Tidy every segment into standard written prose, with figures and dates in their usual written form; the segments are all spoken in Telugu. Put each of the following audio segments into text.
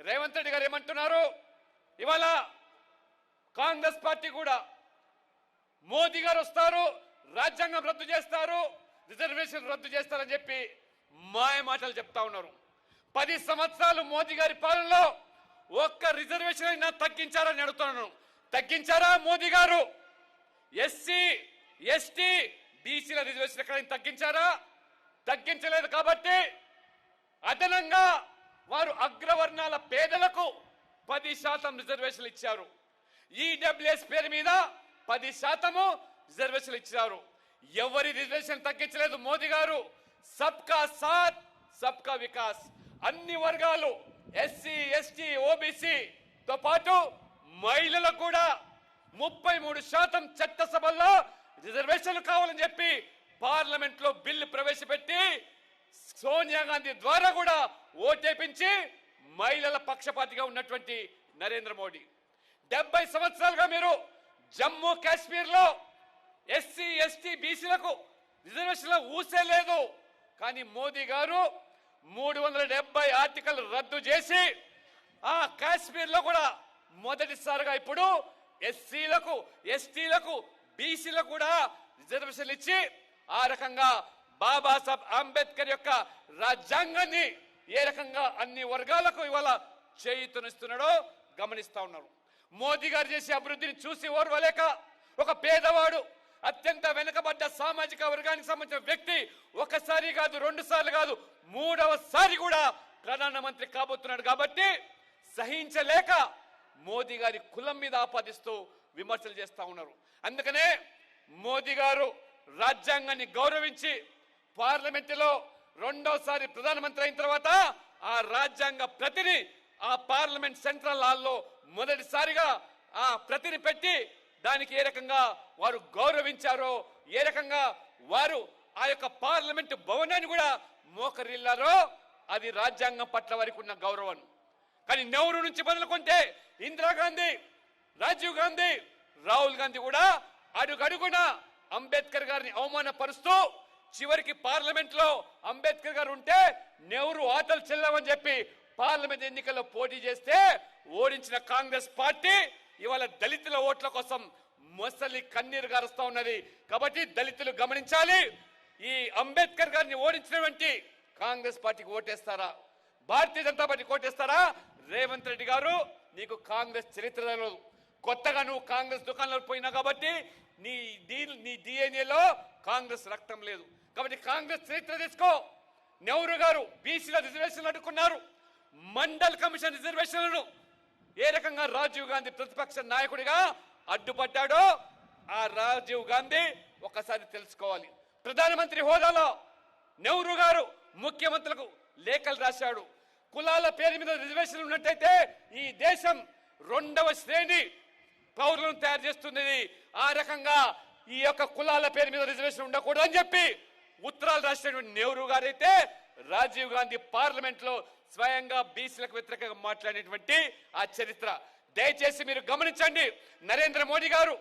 రేవంత్ రెడ్డి గారు ఏమంటున్నారు? ఇవాళ కాంగ్రెస్ పార్టీ కూడా మోదీ గారు వస్తారు, రాజ్యాంగం రద్దు చేస్తారు, రిజర్వేషన్ రద్దు చేస్తారని చెప్పి మాయ మాటలు చెప్తా ఉన్నారు. 10 సంవత్సరాలు మోదీ గారి పాలనలో ఒక్క రిజర్వేషన్ అయినా తగ్గించారని అడుగుతున్నాను. తగ్గించారా మోదీ గారు? ఎస్సీ ఎస్టీ బీసీల రిజర్వేషన్ ఎక్కడైనా తగ్గించారా? తగ్గించలేదు. కాబట్టి అదనంగా వారు అగ్రవర్ణాల పేదలకు 10% రిజర్వేషన్లు ఇచ్చారు. ఈడబ్ల్యూఎస్ పేరు మీద 10% రిజర్వేషన్లు ఇచ్చారు. ఎవరి రిజర్వేషన్ తగ్గించలేదు మోదీ గారు. సబ్కా సాత్ సబ్కా వికాస్, అన్ని వర్గాలు ఎస్సీ ఎస్టీ ఓబీసీతో పాటు మహిళలకు కూడా 33% చట్టసభల్లో రిజర్వేషన్లు కావాలని చెప్పి పార్లమెంట్ లో బిల్లు ప్రవేశపెట్టి సోనియా గాంధీ ద్వారా కూడా ఓటేపించి మహిళల పక్షపాతిగా ఉన్నటువంటి నరేంద్ర మోడీ 70 సంవత్సరాలుగా మీరు జమ్మూ కాశ్మీర్ లో ఎస్సీ ఎస్టీ బీసీలకు రిజర్వేషన్లు ఊసే లేదు. కానీ మోదీ గారు 370 ఆర్టికల్ రద్దు చేసి ఆ కాశ్మీర్ లో కూడా మొదటిసారిగా ఇప్పుడు ఎస్సీలకు ఎస్టీలకు బీసీలకు కూడా రిజర్వేషన్లు ఇచ్చి ఆ రకంగా బాబాసాహెబ్ అంబేద్కర్ యొక్క రాజ్యాంగాన్ని ఏ రకంగా అన్ని వర్గాలకు ఇవాళ చేయూతనిస్తున్నాడో గమనిస్తా ఉన్నారు. మోదీ గారు చేసే అభివృద్ధిని చూసి ఓర్వలేక ఒక పేదవాడు, అత్యంత వెనుకబడ్డ సామాజిక వర్గానికి సంబంధించిన వ్యక్తి ఒకసారి కాదు, 2 సార్లు కాదు, 3వసారి కూడా ప్రధానమంత్రి కాబోతున్నాడు. కాబట్టి సహించలేక మోదీ గారి కులం మీద ఆపాదిస్తూ విమర్శలు చేస్తా ఉన్నారు. అందుకనే మోదీ గారు రాజ్యాంగాన్ని గౌరవించి పార్లమెంటులో 2వసారి ప్రధానమంత్రి అయిన తర్వాత ఆ రాజ్యాంగ ప్రతిని ఆ పార్లమెంట్ సెంట్రల్ హాల్లో మొదటిసారిగా ఆ ప్రతిని పెట్టి దానికి ఏ రకంగా వారు గౌరవించారో, ఏ రకంగా వారు ఆ యొక్క పార్లమెంటు భవనాన్ని కూడా మోకరిల్లారో అది రాజ్యాంగం పట్ల వారికి ఉన్న గౌరవం. కానీ నెహ్రూ నుంచి మొదలుకుంటే ఇందిరాగాంధీ, రాజీవ్ గాంధీ, రాహుల్ గాంధీ కూడా అడుగడుగున అంబేద్కర్ గారిని అవమానపరుస్తూ చివరికి పార్లమెంట్ లో అంబేద్కర్ గారు ఉంటే నెహ్రూ ఆటలు చెల్లవని చెప్పి పార్లమెంట్ ఎన్నికల్లో పోటీ చేస్తే ఓడించిన కాంగ్రెస్ పార్టీ ఇవాళ దళితుల ఓట్ల కోసం మొసలి కన్నీరు గారుస్తా ఉన్నది. కాబట్టి దళితులు గమనించాలి, ఈ అంబేద్కర్ గారిని ఓడించినటువంటి కాంగ్రెస్ పార్టీకి ఓటేస్తారా, భారతీయ జనతా పార్టీకి ఓటేస్తారా? రేవంత్ రెడ్డి గారు, నీకు కాంగ్రెస్ చరిత్ర తెలియదు. కొత్తగా నువ్వు కాంగ్రెస్ దుకాణంలో పోయినా కాబట్టి నీ డిఎన్ఏలో కాంగ్రెస్ రక్తం లేదు. కాబట్టి కాంగ్రెస్ చరిత్ర తీసుకో. నెహ్రూ గారు బీసీల రిజర్వేషన్లు అడ్డుకున్నారు. మండల్ కమిషన్ రిజర్వేషన్లను ఏ రకంగా రాజీవ్ గాంధీ ప్రతిపక్ష నాయకుడిగా అడ్డుపడ్డాడో ఆ రాజీవ్ గాంధీ ఒకసారి తెలుసుకోవాలి. ప్రధానమంత్రి హోదాలో నెహ్రూ గారు ముఖ్యమంత్రులకు లేఖలు రాశాడు. కులాల పేరు మీద రిజర్వేషన్లు ఉన్నట్టయితే ఈ దేశం 2వ శ్రేణి పౌరులను తయారు చేస్తుంది. ఆ రకంగా ఈ యొక్క కులాల పేరు మీద రిజర్వేషన్ ఉండకూడదు అని చెప్పి ఉత్తరాలు రాసినటువంటి నెహ్రూ గారైతే రాజీవ్ గాంధీ పార్లమెంట్ లో స్వయంగా బీసీలకు వ్యతిరేకంగా మాట్లాడినటువంటి ఆ చరిత్ర దయచేసి మీరు గమనించండి. నరేంద్ర మోడీ గారు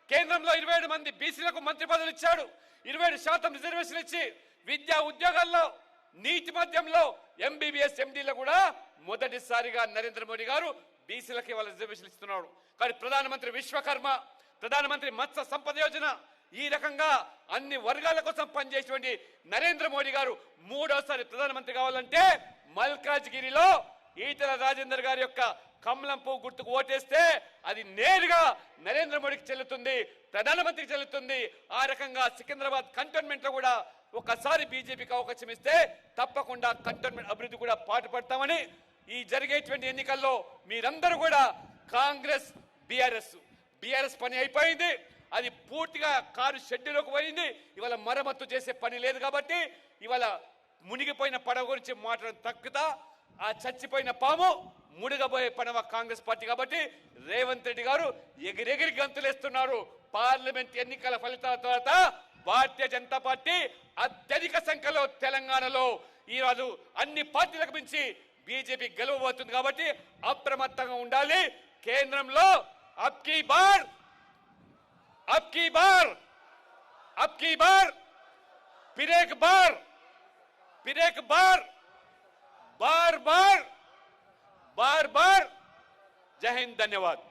కేంద్రంలో 27 మంది బీసీలకు మంత్రి పదవులు ఇచ్చాడు. 27% రిజర్వేషన్ ఇచ్చి విద్యా ఉద్యోగాల్లో నీటి మధ్యంలో ఎంబీబీఎస్ ఎండీలో కూడా మొదటిసారిగా నరేంద్ర మోడీ గారు బీసీలకు ఇవాళ రిజర్వేషన్ ఇస్తున్నాడు. కానీ ప్రధానమంత్రి విశ్వకర్మ, ప్రధానమంత్రి మత్స్య సంపద యోజన, ఈ రకంగా అన్ని వర్గాల కోసం పనిచేసేటువంటి నరేంద్ర మోడీ గారు 3వసారి ప్రధానమంత్రి కావాలంటే మల్కాజ్గిరిలో ఈటల రాజేందర్ గారి యొక్క కమలం పువ్వు గుర్తుకు ఓటేస్తే అది నేరుగా నరేంద్ర మోడీకి చెల్లుతుంది, ప్రధానమంత్రికి చెల్లుతుంది. ఆ రకంగా సికింద్రాబాద్ కంటోన్మెంట్ లో కూడా ఒకసారి బీజేపీకి అవకాశం ఇస్తే తప్పకుండా కంటోన్మెంట్ అభివృద్ధి కూడా పాటుపడతామని ఈ జరిగేటువంటి ఎన్నికల్లో మీరందరూ కూడా కాంగ్రెస్ బీఆర్ఎస్ పని అయిపోయింది. అది పూర్తిగా కారు షెడ్యూల్లోకి పోయింది. ఇవాళ మరమ్మత్తు చేసే పని లేదు. కాబట్టి ఇవాళ మునిగిపోయిన పడవ గురించి మాట్లాడడం తక్కువ. ఆ చచ్చిపోయిన పాము మునిగబోయే పడవ కాంగ్రెస్ పార్టీ. కాబట్టి రేవంత్ రెడ్డి గారు ఎగిరెగిరి గంతులేస్తున్నారు. పార్లమెంట్ ఎన్నికల ఫలితాల తర్వాత భారతీయ జనతా పార్టీ అత్యధిక సంఖ్యలో తెలంగాణలో ఈరోజు అన్ని పార్టీలకు మించి బీజేపీ గెలవబోతుంది. కాబట్టి అప్రమత్తంగా ఉండాలి. కేంద్రంలో అబ్ కీ బార్ फिर एक बार बार बार जय हिंद, धन्यवाद।